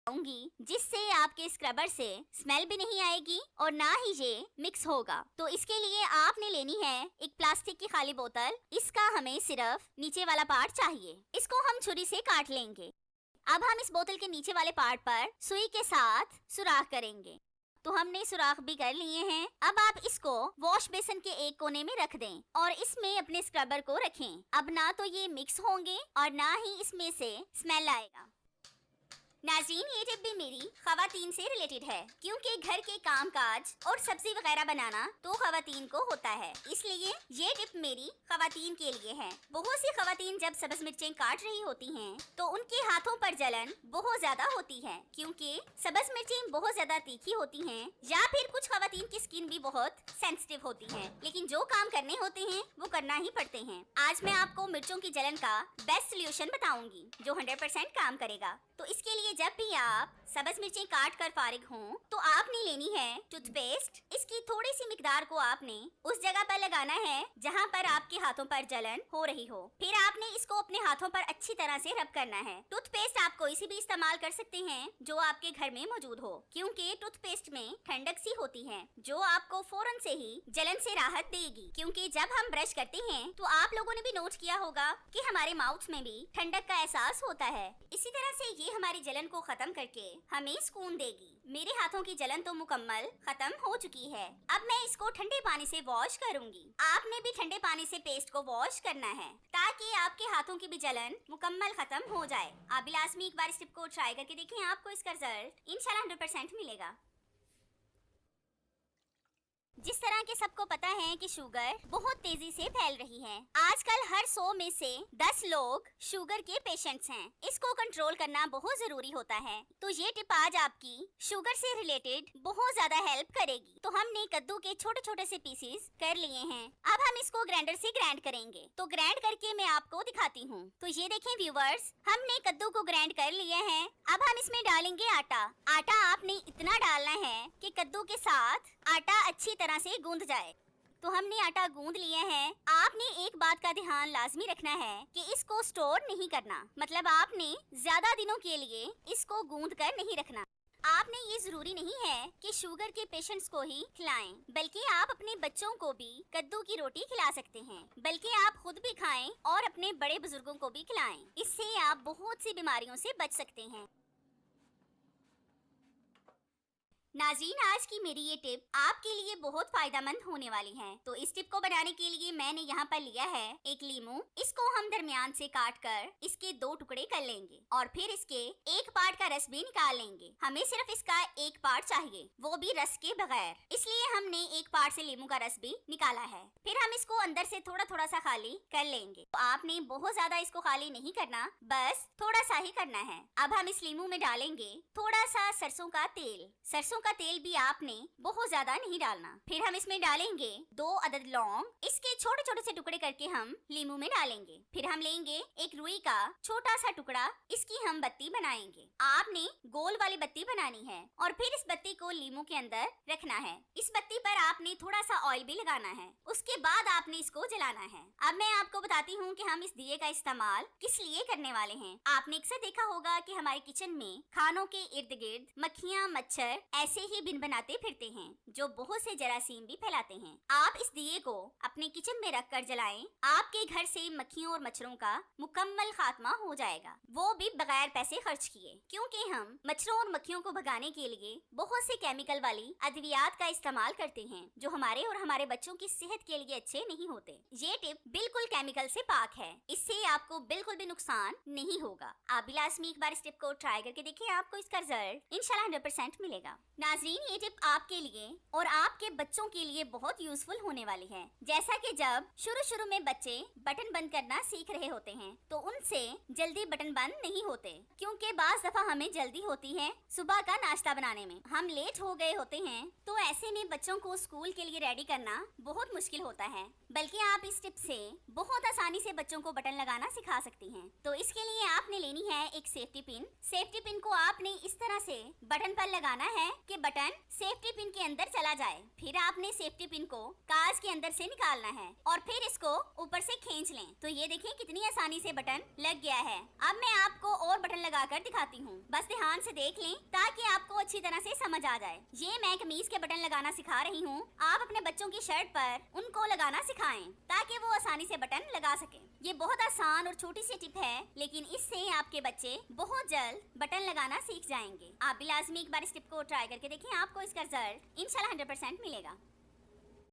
जिससे आपके स्क्रबर से स्मेल भी नहीं आएगी और ना ही ये मिक्स होगा। तो इसके लिए आपने लेनी है एक प्लास्टिक की खाली बोतल। इसका हमें सिर्फ नीचे वाला पार्ट चाहिए। इसको हम छुरी से काट लेंगे। अब हम इस बोतल के नीचे वाले पार्ट पर सुई के साथ सुराख करेंगे। तो हमने सुराख भी कर लिए हैं। अब आप इसको वॉश बेसिन के एक कोने में रख दें और इसमें अपने स्क्रबर को रखें। अब ना तो ये मिक्स होंगे और ना ही इसमें से स्मेल आएगा। नाज़रीन, ये टिप भी मेरी खवातीन से रिलेटेड है, क्योंकि घर के काम काज और सब्जी वगैरह बनाना तो खवातीन को होता है, इसलिए ये टिप मेरी खवातीन के लिए है। बहुत सी खवातीन जब सब्ज मिर्चें काट रही होती हैं, तो उनके हाथों पर जलन बहुत ज्यादा होती है, क्योंकि सब्ज मिर्चें बहुत ज्यादा तीखी होती हैं, या फिर कुछ खवातीन की स्किन भी बहुत सेंसिटिव होती है, लेकिन जो काम करने होते हैं वो करना ही पड़ते हैं। आज मैं आपको मिर्चों की जलन का बेस्ट सोल्यूशन बताऊंगी जो 100% काम करेगा। तो इसके लिए जब भी आप सब्ज मिर्चें काट कर फारिग हों, तो आपने लेनी है टूथपेस्ट। इसकी थोड़ी सी मिकदार को आपने उस जगह पर लगाना है जहां पर आपके हाथों पर जलन हो रही हो। फिर आपने इसको अपने हाथों पर अच्छी तरह से रब करना है। टूथपेस्ट आप कोई सी भी इस्तेमाल कर सकते हैं जो आपके घर में मौजूद हो, क्योंकि टूथपेस्ट में ठंडक सी होती है जो आपको फौरन से ही जलन से राहत देगी। क्योंकि जब हम ब्रश करते हैं तो आप लोगों ने भी नोट किया होगा कि हमारे माउथ में भी ठंडक का एहसास होता है। इसी तरह से ये हमारी जलन को खत्म करके हमें सुकून देगी। मेरे हाथों की जलन तो मुकम्मल खत्म हो चुकी है। अब मैं इसको ठंडे पानी से वॉश करूंगी। आपने भी ठंडे पानी से पेस्ट को वॉश करना है ताकि आपके हाथों की भी जलन मुकम्मल खत्म हो जाए। आप भी लाजमी एक बार इस टिप को ट्राई करके देखें, आपको इसका रिजल्ट इंशाल्लाह 100% मिलेगा। जिस तरह के सबको पता है कि शुगर बहुत तेजी से फैल रही है। आजकल हर 100 में से 10 लोग शुगर के पेशेंट्स हैं। इसको कंट्रोल करना बहुत जरूरी होता है। तो ये टिप आज आपकी शुगर से रिलेटेड बहुत ज्यादा हेल्प करेगी। तो हमने कद्दू के छोटे छोटे से पीसेस कर लिए हैं। अब हम इसको ग्राइंडर से ग्राइंड करेंगे। तो ग्राइंड करके मैं आपको दिखाती हूँ। तो ये देखें व्यूवर्स, हमने कद्दू को ग्राइंड कर लिया है। अब हम इसमें डालेंगे आटा। आटा आपने इतना डालना है कि कद्दू के साथ आटा अच्छी तरह से गूंद जाए। तो हमने आटा गूंद लिया है। आपने एक बात का ध्यान लाजमी रखना है कि इसको स्टोर नहीं करना, मतलब आपने ज्यादा दिनों के लिए इसको गूंद कर नहीं रखना। आपने ये जरूरी नहीं है कि शुगर के पेशेंट्स को ही खिलाएं, बल्कि आप अपने बच्चों को भी कद्दू की रोटी खिला सकते हैं, बल्कि आप खुद भी खाएं और अपने बड़े बुजुर्गों को भी खिलाएं। इससे आप बहुत सी बीमारियों से बच सकते हैं। नाज़रीन, आज की मेरी ये टिप आपके लिए बहुत फायदेमंद होने वाली है। तो इस टिप को बनाने के लिए मैंने यहाँ पर लिया है एक लीमू। इसको हम दरमियान से काट कर इसके 2 टुकड़े कर लेंगे और फिर इसके एक पार्ट का रस भी निकाल लेंगे। हमें सिर्फ इसका एक पार्ट चाहिए, वो भी रस के बगैर, इसलिए हमने एक पार्ट से लीमू का रस भी निकाला है। फिर हम इसको अंदर से थोड़ा थोड़ा सा खाली कर लेंगे। तो आपने बहुत ज्यादा इसको खाली नहीं करना, बस थोड़ा सा ही करना है। अब हम इस लीमू में डालेंगे थोड़ा सा सरसों का तेल। सरसों का तेल भी आपने बहुत ज्यादा नहीं डालना। फिर हम इसमें डालेंगे 2 अदद लौंग। इसके छोटे छोटे से टुकड़े करके हम लीमू में डालेंगे। फिर हम लेंगे एक रुई का छोटा सा टुकड़ा, इसकी हम बत्ती बनाएंगे। आपने गोल वाली बत्ती बनानी है और फिर इस बत्ती को लीमू के अंदर रखना है। इस बत्ती पर आपने थोड़ा सा ऑयल भी लगाना है। उसके बाद आपने इसको जलाना है। अब मैं आपको बताती हूँ कि हम इस दिए का इस्तेमाल किस लिए करने वाले हैं। आपने अक्सर देखा होगा कि हमारे किचन में खानों के इर्द गिर्द मक्खियाँ, मच्छर ऐसे ही बिन बनाते फिरते हैं जो बहुत से जरासीम भी फैलाते हैं। आप इस दिए को अपने किचन में रख कर जलाएं, आपके घर से मक्खियों और मच्छरों का मुकम्मल खात्मा हो जाएगा, वो भी बगैर पैसे खर्च किए। क्योंकि हम मच्छरों और मक्खियों को भगाने के लिए बहुत से केमिकल वाली अद्वियात का इस्तेमाल करते हैं जो हमारे और हमारे बच्चों की सेहत के लिए अच्छे नहीं होते। ये टिप बिल्कुल केमिकल से पाक है, इससे आपको बिल्कुल भी नुकसान नहीं होगा। आप भी लाजमी एक बार इस टिप को ट्राई करके देखिए, आपको इसका रिजल्ट इंशाल्लाह 100% मिलेगा। नाज़रीन, ये टिप आपके लिए और आपके बच्चों के लिए बहुत यूजफुल होने वाली है। जैसा कि जब शुरू में बच्चे बटन बंद करना सीख रहे होते हैं तो उनसे जल्दी बटन बंद नहीं होते, क्योंकि बाज दफा हमें जल्दी होती है सुबह का नाश्ता बनाने में, हम लेट हो गए होते हैं। तो ऐसे में बच्चों को स्कूल के लिए रेडी करना बहुत मुश्किल होता है। बल्कि आप इस टिप से बहुत आसानी से बच्चों को बटन लगाना सिखा सकती हैं। तो इसके लिए आपने लेनी है एक सेफ्टी पिन। सेफ्टी पिन को आपने इस तरह तरह से बटन पर लगाना है कि बटन सेफ्टी पिन के अंदर चला जाए। फिर आपने सेफ्टी पिन को कांच के अंदर से निकालना है और फिर इसको ऊपर से खींच लें। तो ये देखें कितनी आसानी से बटन लग गया है। अब मैं आपको और बटन लगाकर दिखाती हूँ, बस ध्यान से देख लें ताकि आपको अच्छी तरह से समझ आ जाए। ये मैं कमीज के बटन लगाना सिखा रही हूँ, आप अपने बच्चों की शर्ट पर उनको लगाना सिखाएं ताकि वो आसानी से बटन लगा सके। ये बहुत आसान और छोटी सी टिप है, लेकिन इससे आपके बच्चे बहुत जल्द बटन लगाना सीख जाएंगे। आप भी लाजमी एक बार इस टिप को ट्राई करके देखें, आपको इसका रिजल्ट इंशाल्लाह 100% मिलेगा।